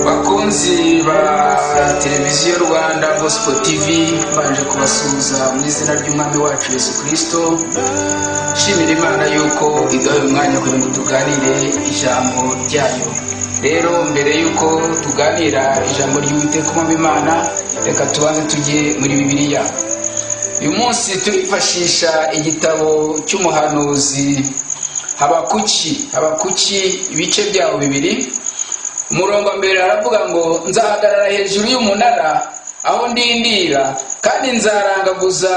Bakunzi ba televiziyo Rwanda Gospel TV, baje kubasuhuza mu izina ry'Umwami wacu Yesu Kristo. Shimira Imana yuko iduhaye umwanya kugira ngo tuganire ijambo ryayo. Rero mbere yuko tuganira ijambo ry'Uwiteka Umwami Imana, reka tubanze tujye muri Bibiliya. Uyu munsi turifashisha igitabo cy'umuhanuzi Habakuki ibice byawo bibiri. Umurongo mbere aravuga ngo nzahagarara hejuru y'umunara aho ndindira, kandi nzarangaguza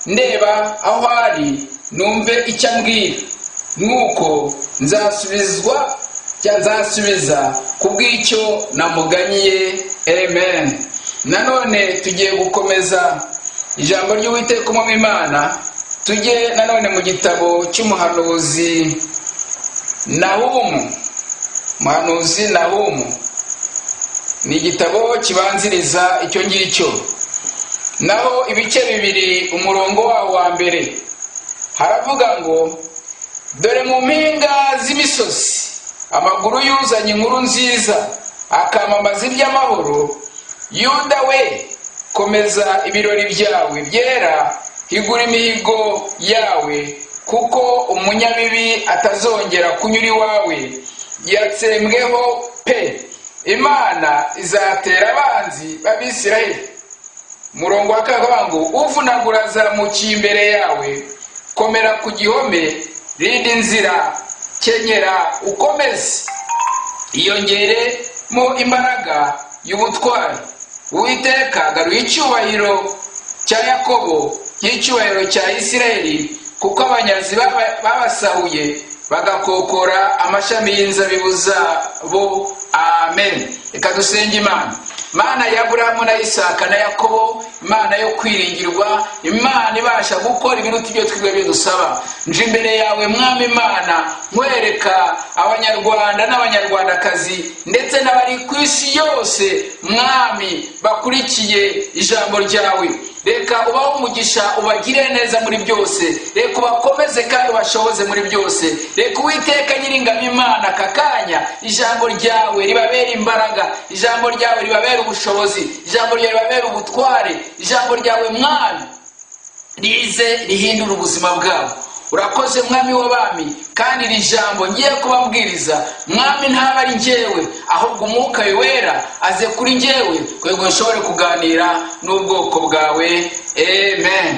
ndeba aho ari numve icyo ambwira, nuko nzasubiza kubw'icyo namuganyiye. Amen. Nanone tugiye gukomeza ijambo ry'Uwiteka Umwami Imana, tujye nanone mu gitabo cy'umuhanuzi Nahumu. Ni igitabo kibanziriza icyo ngicyo. Naho ibice bibiri umurongo wawo wa mbere haravuga ngo, dore mu mpinga z'imisozi amaguru yuzanye inkuru nziza, akamamaza iby'amahoro. Yuda we, komeza ibirori byawe byera, higura imihigo yawe, kuko umunyabibi atazongera kunyura iwawe. Yatsembweho pe, Imana izatera abanzi b'Abisirayeli. Murongo wa kabiri ngo, uvunagura azamukiye imbere yawe, komera ku gihome, rinda inzira, kenyera ukomeze, iyongeremo imbaraga y'ubutwari. Uwiteka agaruye icyubahiro cya Yakobo nk'icyubahiro cya Isirayeli, kuko abanyazi babasahuye bagakokora amashami y'inzabibu zabo. Amen. Reka dusenge Imana. Imana ya Aburahamu na Isaka na Yakobo, Imana yo kwiringirwa, Imana ibasha gukora ibiruta ibyo twebwe dusaba. Nje imbere yawe Mwami Imana, nkwereka abanyarwanda n'abanyarwandakazi ndetse n'abari ku isi yose Mwami bakurikiye ijambo ryawe. Reka ubaho umugisha, ubagire neza muri byose. Reka ubakomeze kandi ubashoboze muri byose. Reka Uwiteka Nyiringabo Imana kakanya ijambo ryawe ribabera imbaraga, ijambo ryawe ribabera ubushobozi, ijambo ryawe ribabera ubutware, ijambo ryawe Mwami rize rihindura ubuzima bwabo. Urakoze Mwami w'abami, kandi iri jambo ngiye kubabwiriza Mwami ntaba ari njyewe, ahubwo Umwuka wera aze kuri njyewe kugira ngo nshobore kuganira n'ubwoko bwawe. Amen.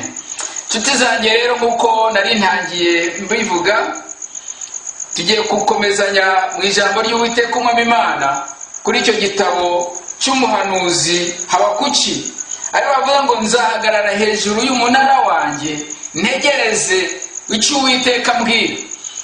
Nshuti zanjye rero, nk'uko nari ntangiye mbivuga, tugiye gukomezanya mu ijambo ry'Uwiteka Umwami Imana kuri icyo gitabo cy'umuhanuzi Habakuki. Ariho bavuga ngo nzahagarara hejuru y'umunara wanjye ntegereze icyo Uwiteka ambwira.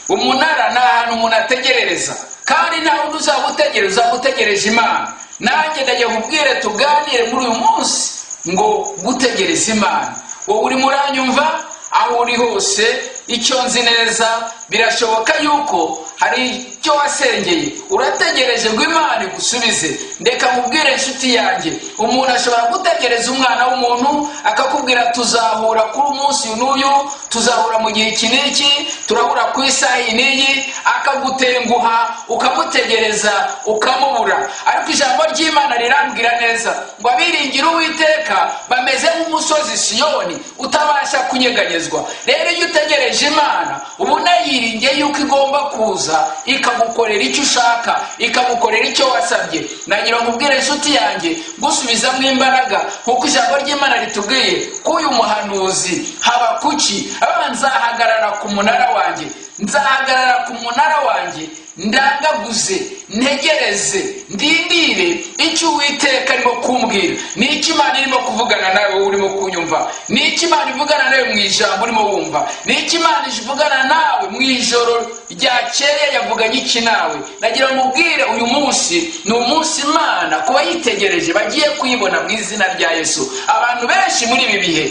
Umunara ni ahantu umuntu ategerereza, kandi nta wundi uzagutegereza, uzagutegereje Imana. Nanjye ndagiye kubwire tuganire muri uyu munsi ngo gutegereza Imana. Wowe uri muranyumva aho uri hose, icyo nzi neza birashoboka yuko hari icyo wasengeye urategereje ngo Imana igusubize. Ndeka mubwire inshuti yanjye, umuntu ashobora gutegereza umwana w'umuntu akakubwira tuzahura kuri umunsi n'uyu, tuzahura mu gihe iki n'iki, turahura ku isaha iyi n'iyi, akagutenguha ukamutegereza ukamubura. Ariko ijambo ry'Imana rirambwira neza ngo abiringira Uwiteka bameze nk'umusozi Siyoni utabasha kunyeganyezwa. Rero iyo utegereje Imana uba unayiringiye yuko igomba kuza ikagukorera icyo ushaka, ikagukorera icyo wasabye. Nagira ngo ubwire inshuti yanjye gusubizamo imbaraga, kuko ijambo ry'Imana ritubwiye ko uyu muhanuzi Habakuki nzahagarara ku munara wanjye, nzahagarara ku munara wanjye ndagaguze, ntegereze, ndindire icyo Uwiteka arimo kumbwira. Ni iki Imana irimo kuvugana nawe urimo kunyumva? Ni iki Imana ivugana nawe mu ijambo urimo wumva? Ni iki Imana ivugana nawe mu ijoro ryakeye yavuganye iki nawe? Nagira ngo mubwire uyu munsi ni umunsi Imana kuba yitegereje bagiye kuyibona mu izina rya Yesu. Abantu benshi muri ibi bihe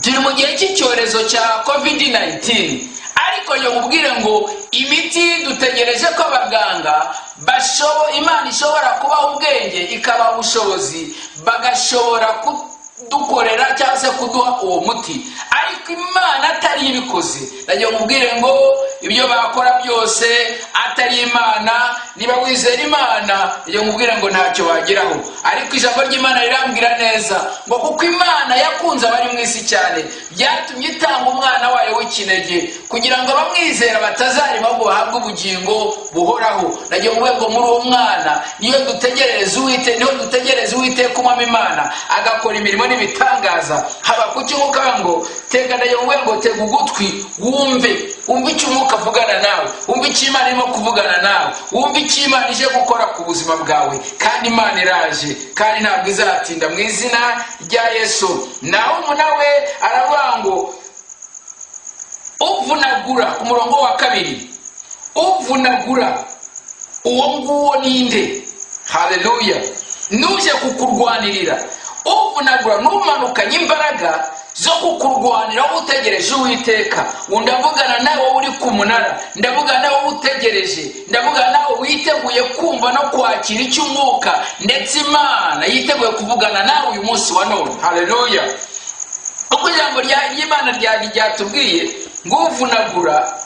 turi mu gihe cy'icyorezo cya COVID-19, ariko yo mubwire ngo imiti dutegereje ko abaganga Imana ishobora kubaha ubwenge ikabaha ubushobozi bagashobora dukorera cyangwa se kuduha uwo muti, ariko Imana atari ibikoze. Nagiye mubwire ngo ibyo bakora byose atari Imana, niba wizera Imana nagiye mubwire ngo ntacyo wageraho. Ariko ijambo ry'Imana rirambwira neza ngo kuko Imana yakunze abari mu isi cyane, byatumye itanga umwana wayo w'ikinege kugira ngo abamwizera batazarima ngo bahabwe ubugingo buhoraho. Nagiye mubwire ngo muri uwo mwana niyo dutegereza Uwiteka umwami Imana agakora imirimo n'ibitangaza. Habakuki nk'uko ngo tega, nagiye mubwire ngo tega ugutwi wumve icyo Umwuka avugana nawe, wumve icyo Imana irimo kuvugana nawe, wumve icyo Imana ije gukora ku buzima bwawe. Kandi Imana iraje kandi ntabwo izatinda mu izina rya Yesu. Naho nawe aravuga ngo uvunagura, ku murongo wa 2, uvunagura uwo nguwo ninde? Haleluya. Nuje kukurwanirira, uvunagura n'umanukanye imbaraga zo kukurwanira utegereje Uwiteka. Ndavugana nawe uri ku munara, ndavugana nawe utegereje, ndavugana nawe witeguye kumva no kwakira icyo Umwuka ndetse Imana yiteguye kuvugana nawe uyu munsi wa none. Haleluya. Uko ijambo ry'Imana ryatubwiye ngo uvunagura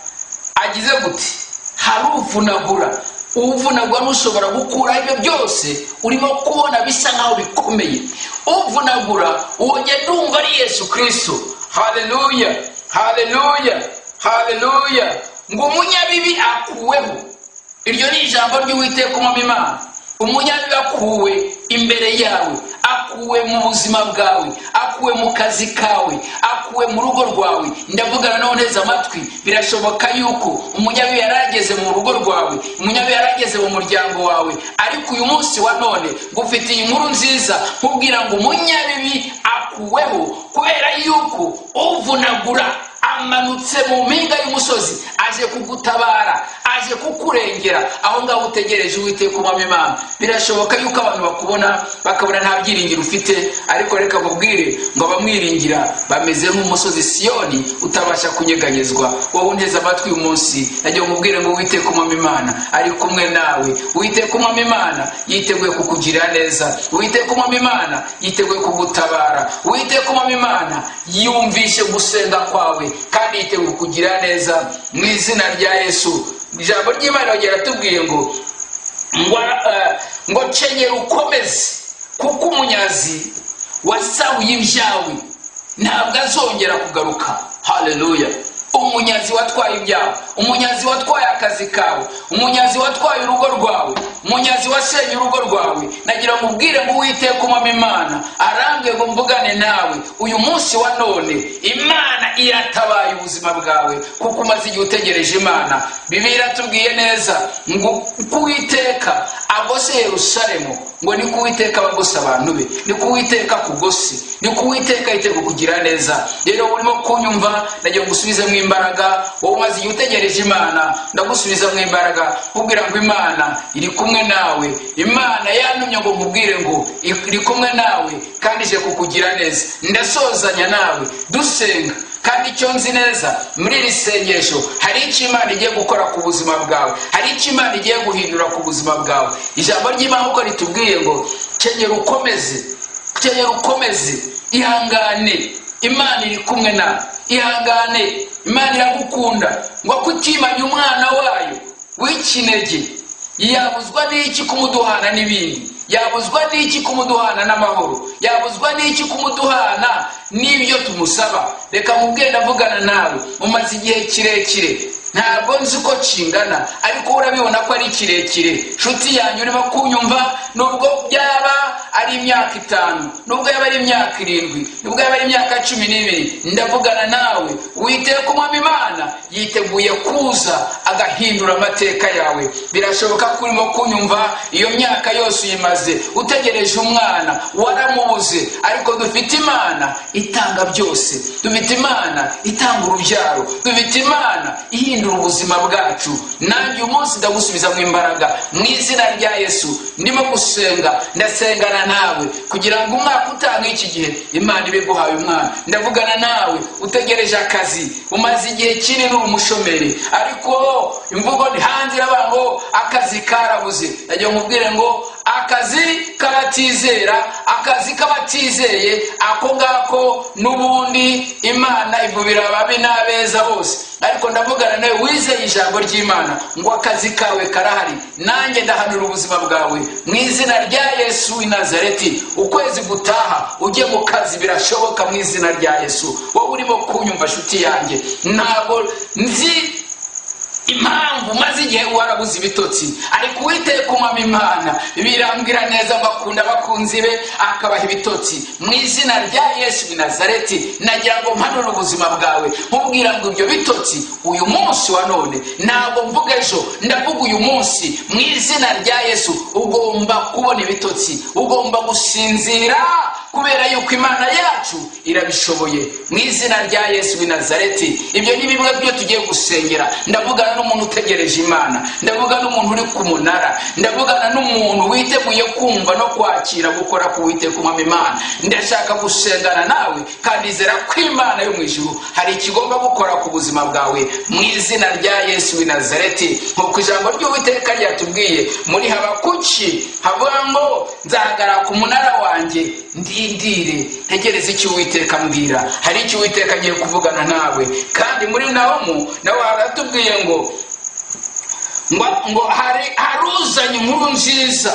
agize guti, hari uvunagura. Uvunagura nushobora gukura ibyo byose urimo kubona bisa nkaho bikomeye. Uvunagura uwo nge ndumva ari Yesu Kristo. Haleluya, haleluya, haleluya. Ngo umunyabibi akuweho. Iryo ni ijambo ry'Uwiteka umwami Imana. Umunyabibi akuwe imbere yawe, akuwe mu buzima bwawe, akuwe mu kazi kawe, akuwe mu rugo rwawe. Ndavugana nawe neza amatwi. Birashoboka yuko umunyabibi yarageze mu rugo rwawe, umunyabibi yarageze mu muryango wawe, ariko uyu munsi wa none ngufitiye inkuru nziza nkubwira ngo umunyabibi akuweho, kubera yuko uvunagura amanutse mu mpinga y'umusozi, aje kugutabara, aje kukurengera aho ngaho utegereje Uwiteka umwami Imana. Birashoboka yuko abantu bakabona nta byiringiro ufite, ariko reka mubwire ngo abamwiringira bameze nk'umusozi Siyoni utabasha kunyeganyezwa. Wowe unteze amatwi uyu munsi, nagiye mubwire ngo Uwiteka umwami Imana ari kumwe nawe. Uwiteka umwami Imana yiteguye kukugirira neza. Uwiteka umwami Imana yiteguye kugutabara. Uwiteka umwami Imana yumvishe gusenga kwawe kandi yiteguye kukugira neza mu izina rya Yesu. Ijambo ry'Imana riratubwiye ngo kenyera ukomeze, kuko umunyazi wasahuye ibyawe ntabwo azongera kugaruka. Haleluya. Umunyazi watwaye ibyawe, umunyazi watwaye akazi kawe, umunyazi watwaye urugo rwawe, umunyazi wasenye urugo rwawe, nagira ngo ubwire ngo Uwiteka umwami Imana arambye ngo mvugane nawe uyu munsi wa none. Imana iratabaye ubuzima bwawe kuko umaze igihe utegereje Imana. Bibiliya iratubwiye neza ngo Uwiteka agose Yerusalemu, ngo ni Uwiteka abagose abantu be, ni Uwiteka kugose, ni Uwiteka yiteguye kugira neza. Rero urimo kunyumva, nagiye ngusubize mu imbaraga. Wowe umaze igihe utegereje Imana, ndagusubiza mu imbaraga kubwira ngo Imana iri kumwe nawe. Imana yantumye ngo nkubwire ngo iri kumwe nawe kandi ije kukugira neza. Ndasozanya nawe dusenga, kandi icyo nzi neza muri iri sengesho hari icyo Imana igiye gukora ku buzima bwawe, hari icyo Imana igiye guhindura ku buzima bwawe. Ijambo ry'Imana uko ritubwiye ngo kenyera ukomeze, kenyera ukomeze, ihangane, Imana iri kumwe nawe. Ihangane, Imana iragukunda. Ngo kutimanya umwana wayo w'ikinege, yabuzwa n'iki kumuduhana n'ibindi? Yabuzwa n'iki kumuduhana n'amahoro? Yabuzwa n'iki kumuduhana n'ibyo tumusaba? Reka mubwire ndavugana nawe, umaze igihe kirekire, ntabwo nzi uko kingana, ariko urabibona ko ari kirekire. Nshuti yanyu urimo kunyumva, nubwo byaba ari imyaka 5, nubwo yaba ari imyaka 7, nubwo yaba ari imyaka 12, ndavugana nawe. Uwiteka umwami Imana yiteguye kuza agahindura amateka yawe. Birashoboka ko urimo kunyumva iyo myaka yose uyimaze utegereje umwana, waramubuze, ariko dufite Imana itanga byose. Dufite Imana itanga urubyaro, dufite Imana ihindura ubuzima bwacu. Nanjye umunsi ndagusubiza mu imbaraga mu izina rya Yesu. Ndimo gusenga, ndasengana nawe kugira ngo umwaka utanga iki gihe Imana ibe guhaye umwana. Ndavugana nawe utegereje akazi, umaze igihe kinini uri umushomeri, ariko imvugo hanze y'abango akazi karabuze. Nagiye mubwire ngo akazi k'abatizeye ako ngako n'ubundi Imana ivubira ababi n'abeza bose. Ariko ndavugana nawe wizeye ijambo ry'Imana ngo akazi kawe karahari. Nanjye ndahanura ubuzima bwawe mu izina rya Yesu w'i Nazareti. Ukwezi gutaha ujye mu kazi, birashoboka mu izina rya Yesu. Wowe urimo kunyumva nshuti yanjye, ntabwo nzi impamvu maze igihe warabuze ibitotsi, ariko Uwiteka umwami Imana birambwira neza ngo akunda abakunzi be akabaha ibitotsi. Mu izina rya Yesu w'i Nazareti nagira ngo mpanure ubuzima bwawe nkubwira ngo ibyo bitotsi uyu munsi wa none, ntabwo mvuga ejo, ndavuga uyu munsi. Mu izina rya Yesu ugomba kubona ibitotsi, ugomba gusinzira, kubera yuko Imana yacu irabishoboye. Mu izina rya Yesu w'i Nazareti ibyo ni bimwe byo tugiye gusengera. Ndavugana n'umuntu utegereje Imana, ndavugana n'umuntu uri ku munara, ndavugana n'umuntu witeguye kumva no kwakira gukora ku Uwiteka umwami Imana. Ndashaka gusengana nawe kandi nizera ko Imana yo mu ijuru hari ikigomba gukora ku buzima bwawe mu izina rya Yesu w'i Nazareti. Nk'uko ijambo ry'Uwiteka ryatubwiye muri Habakuki havuga ngo nzahagarara ku munara wanjye ndindire ntegereze icyo Uwiteka ambwira. Hari icyo Uwiteka agiye kuvugana nawe. Kandi muri Nahomu nawe haratubwiye ngo haruzanye inkuru nziza,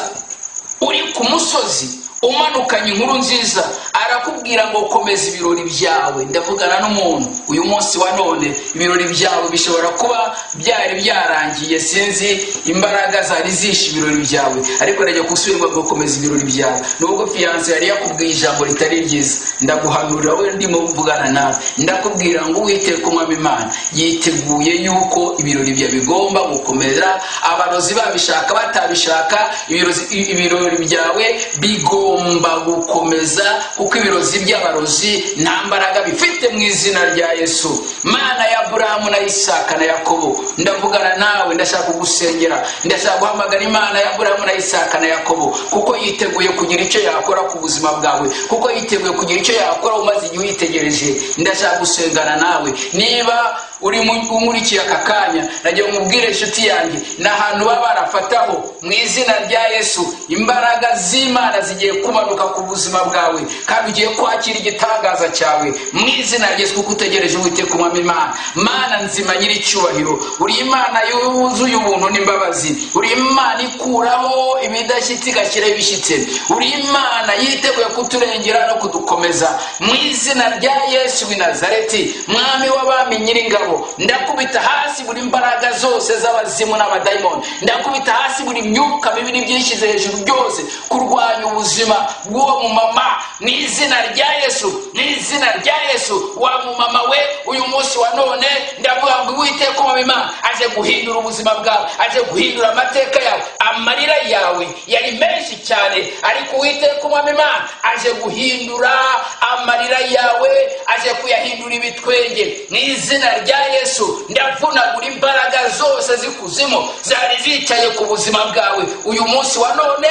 uri ku musozi umanukanye inkuru nziza, arakubwira ngo komeza ibirori byawe. Ndavugana n'umuntu uyu munsi wa none, ibirori byawe bishobora kuba byari byarangiye, sinzi imbaraga zari zishe ibirori byawe, ariko najya gusubirwa ngo komeza ibirori byawe. Nubwo fiance yari yakubwiye ijambo ritari ryiza, ndaguhanurira we ndimo mvugana nawe, ndakubwira ngo Uwiteka umwami Imana yiteguye yuko ibirori byawe bigomba gukomeza. Abarozi babishaka batabishaka, ibirori byawe bigomba gukomeza, kuko ibirozi by'abarozi nta mbaraga bifite mu izina rya Yesu. Mana ya Aburahamu na Isaka na Yakobo, ndavugana nawe, ndashaka kugusengera, ndashaka guhamagara Imana ya Aburahamu na Isaka na Yakobo, kuko yiteguye kugira icyo yakora ku buzima bwawe, kuko yiteguye kugira icyo yakora umaze igihe uyitegereje. Ndashaka gusengana nawe. Niba uri umurikiye aka kanya, nagiye mubwire inshuti yanjye n'ahantu baba barafataho mu izina rya Yesu, imbaraga z'Imana zigiye kumanuka ku buzima bwawe, kandi ugiye kwakira igitangaza cyawe mu izina rya Yesu, kuko utegereje Uwiteka umwami Imana. Mana nzima nyiri icyubahiro, uri Imana yuzuye ubuntu n'imbabazi, uri Imana ikuraho ibidashyitse igashyiraho ibishyitse, uri Imana yiteguye kuturengera no kudukomeza mu izina rya Yesu w'i Nazareti. Mwami w'abami nyiringabo, ndakubita hasi buri mbaraga zose z'abazimu n'abadayimoni, ndakubita hasi buri myuka mibi n'ibyishyize hejuru byose kurwanya ubuzima bw'uwo mumama mu izina rya Yesu. Mu izina rya Yesu, wa mumama we uyu munsi wa none ndavuga ngo Uwiteka umwami Imana aje guhindura ubuzima bwawe, aje guhindura amateka yawe. Amarira yawe yari menshi cyane, ariko Uwiteka umwami Imana aje guhindura amarira yawe, aje kuyahindura ibitwenge mu izina rya Yesu. Ndavunagura imbaraga zose z'ikuzimu zari zicaye ku buzima bwawe. Uyu munsi wa none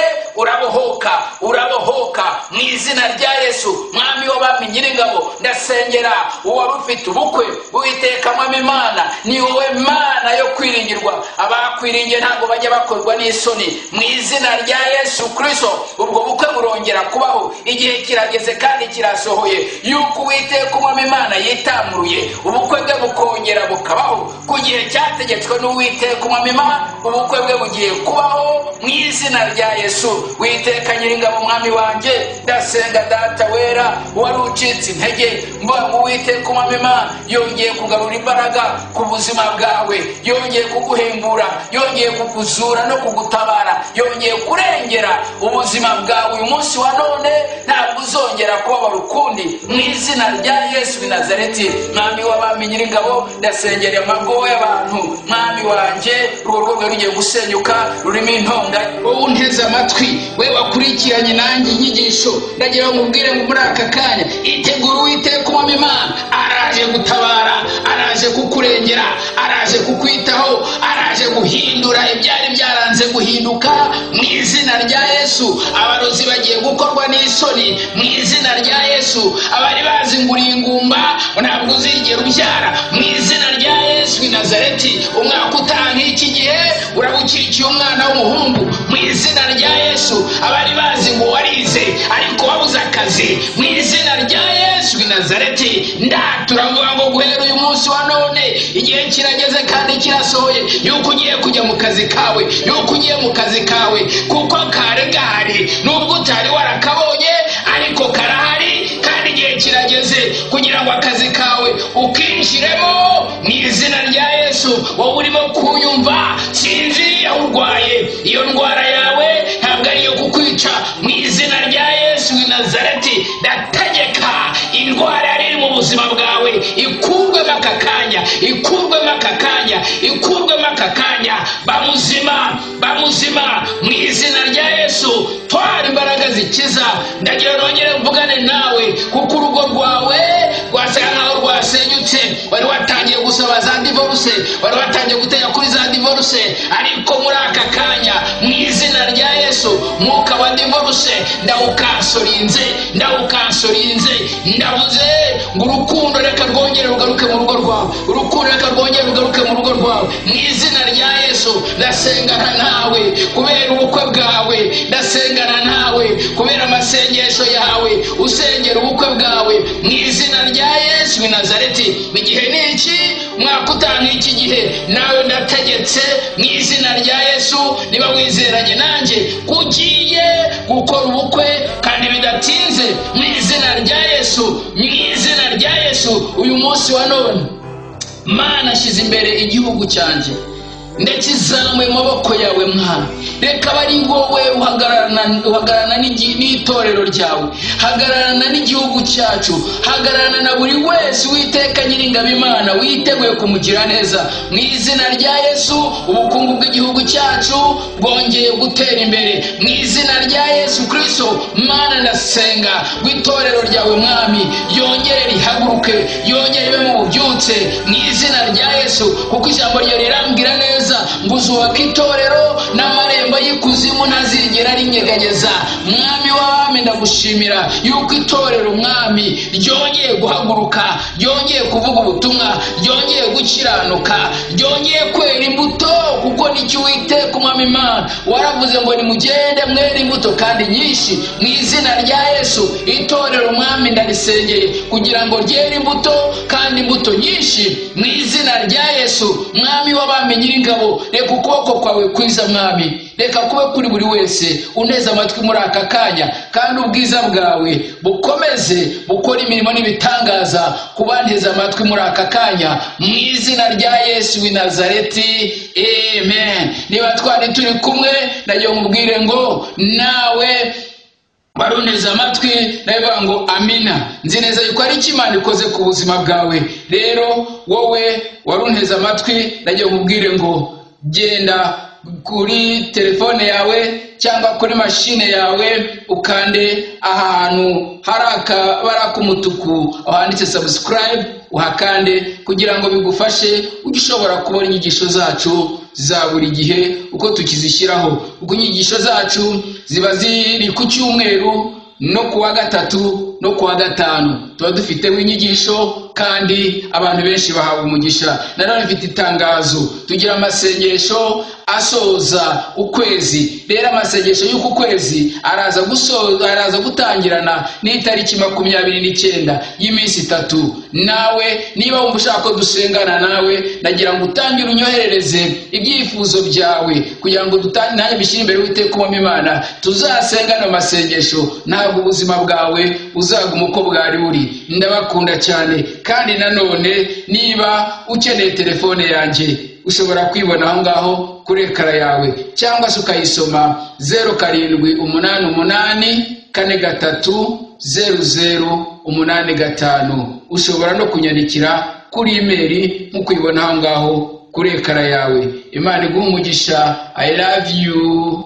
urabohoka mu izina rya Yesu. Mwami w'abami nyiringabo, ndasengera uwari ufite ubukwe. Uwiteka mwami Imana, ni wowe Mana yo kwiringirwa, abakwiringiye ntabwo bajya bakorwa n'isoni mu izina rya Yesu Kristo. Ubwo bukwe burongera kubaho, igihe kirageze kandi kirasohoye yuko Uwiteka umwami Imana yitamuruye, ubukwe bwe bukongera bukabaho ku gihe cyategetswe n'Uwiteka umwami Imana. Ubukwe bwe bugiye kubaho mu izina rya Yesu. Uwiteka nyiringabo mwami wanjye, ndasenga Data wera wari ucitse intege, mvuga ngo Uwiteka umwami Imana yongeye kugarura imbaraga ku buzima bwawe, yongeye kuguhembura, yongeye kukuzura no kugutabara, yongeye kurengera ubuzima bwawe. Uyu munsi wa none ntabwo uzongera kubabara ukundi mu izina rya Yesu w'i Nazareti. Mwami w'abami nyiringabo, ndasengera amago y'abantu mwami wanjye, urwo rwego rugiye gusenyuka rurimo intonga. Wowe unteze amatwi, we wakurikiranye nanjye inyigisho, ndagira ngo ubwire ngo muri aka kanya itegura Uwiteka umwami Imana araje gutabara, araje kukurengera, araje kukwitaho, araje guhindura ibyari byaranze guhinduka mu izina rya Yesu. Abarozi bagiye gukorwa n'isoni mu izina rya Yesu. Abari bazi ngo uri ingumba ntabwo uzigera ubyara mu izina rya Yesu w'i Nazareti, umwaka utaha nk'iki gihe urabukikiye umwana w'umuhungu mu izina rya Yesu. Abari bazi ngo warize ariko wabuze akazi, mu izina rya Yesu w'i Nazareti turavuga ngo guhera uyu munsi wa none igihe kirageze kandi kirasohoye yuko ugiye kujya mu kazi kawe, yuko ugiye mu kazi kawe, kuko kare gahari nubwo utari warakabonye ariko karahari, kandi igihe kirageze kugira ngo akazi kawe ukinjiremo mu izina rya Yesu. Wowe urimo kunyumva sinzi aho urwaye, iyo ndwara yawe ntabwo ariyo kukwica, mu izina rya Yesu w'i Nazareti ndategeka indwara yari iri mu buzima bwawe ikurwemo aka kanya, ikurwemo aka kanya, ikurwemo aka kanya. Bamuzima mu izina rya Yesu. Twara imbaraga zikiza. Ndagira nongere mvugane nawe kuko urugo rwawe rwasaga nkaho rwasenyutse. Wari watangiye gusaba za divorce, wari watangiye gutega kuri za divorce, ariko muri aka kanya mu izina rya Yesu mwuka wa divorce ndawukansorinze. Ndavuze ngo urukundo reka rwongere rugaruke mu rugo rwawe, urukundo reka rwongere rugaruke mu rugo rwawe mu izina rya Yesu. Ndasengana nawe kubera ubukwe bwawe, ndasengana nawe kubera amasengesho yawe usengera ubukwe bwawe mu izina rya Yesu w'i Nazareti. Igihe niki umwaka utanga iki gihe nawe ndategetse mu izina rya Yesu, niba wizeranye nanjye kugiye gukora ubukwe kandi bidatinze mu izina rya Yesu, mu izina rya Yesu. Uyu munsi wa none Mana ashyize imbere igihugu cyanjye, ndakizamuye amaboko yawe Mwana. Reka bari wowe uhagararana n'itorero ryawe, hagararana n'igihugu cyacu, hagararana na buri wese Uwiteka Nyiringabo Imana witeguye kumugira neza mu izina rya Yesu. Ubukungu bw'igihugu cyacu bwongeye gutera imbere mu izina rya Yesu Kristo. Mana ndasenga rw'itorero ryawe Mwami yongere rihaguruke, yongere ibe mu bubyutse mu izina rya Yesu, kuko ijambo ryawe rirambwira neza ngo uzubaka itorero n'amarembo y'ikuzimu ntazigera rinyeganyeza. Mwami w'abami ndagushimira yuko itorero Mwami ryongeye guhaguruka, ryongeye kuvuga ubutumwa, ryongeye gukiranuka, ryongeye kwera imbuto, kuko nicyo Uwiteka Umwami Imana waravuze ngo nimugende mwere imbuto kandi nyinshi mu izina rya Yesu. Itorero Mwami ndarisengeye kugira ngo ryere imbuto kandi imbuto nyinshi mu izina rya Yesu. Mwami w'abami Nyiringabo, reka ukuboko kwawe kwiza Mwami, reka kube kuri buri wese uneze amatwi muri aka kanya, kandi ubwiza bwawe bukomeze bukora imirimo n'ibitangaza ku banteze amatwi muri aka kanya mu izina rya Yesu w'i Nazareti. Amen. Niba twari turi kumwe ndagiye mubwire ngo nawe baruneza amatwi nabivuga ngo amina. Nzi neza yuko ari Imana ikoze ku buzima bwawe. Rero wowe waruneza amatwi ndagiye mubwire ngo genda kuri telefone yawe cyangwa kuri mashine yawe ukande ahantu hari akabara k'umutuku ahanditse subscribe, uhakande kugira ngo bigufashe ugishobora kubona inyigisho zacu za buri gihe uko tukizishyiraho. Uko inyigisho zacu ziba ziri ku cyumweru no kuwa gatatu no kuwa gatanu, tuba dufiteho inyigisho kandi abantu benshi bahawe umugisha. Nanone mfite itangazo, tugira amasengesho asoza ukwezi. Rero amasengesho y'uku kwezi araza gutangirana n'itariki 29 y'iminsi 3. Nawe niba wumva ushaka ko dusengana nawe, nagira ngo utangire unyoherereze ibyifuzo byawe kugira ngo nanjye bishyire imbere Uwiteka Umwami Imana, tuzasengana amasengesho, ntabwo ubuzima bwawe uzaguma uko bwari buri. Ndabakunda cyane. Kandi nanone niba ukeneye telefone yanjye ushobora kwibona aho ngaho kuri ekara yawe, cyangwa se ukayisoma 0788430085. ushobora no kunyandikira kuri email nko kwibona aho ngaho kuri ekara yawe. Imana iguhe umugisha. I love you.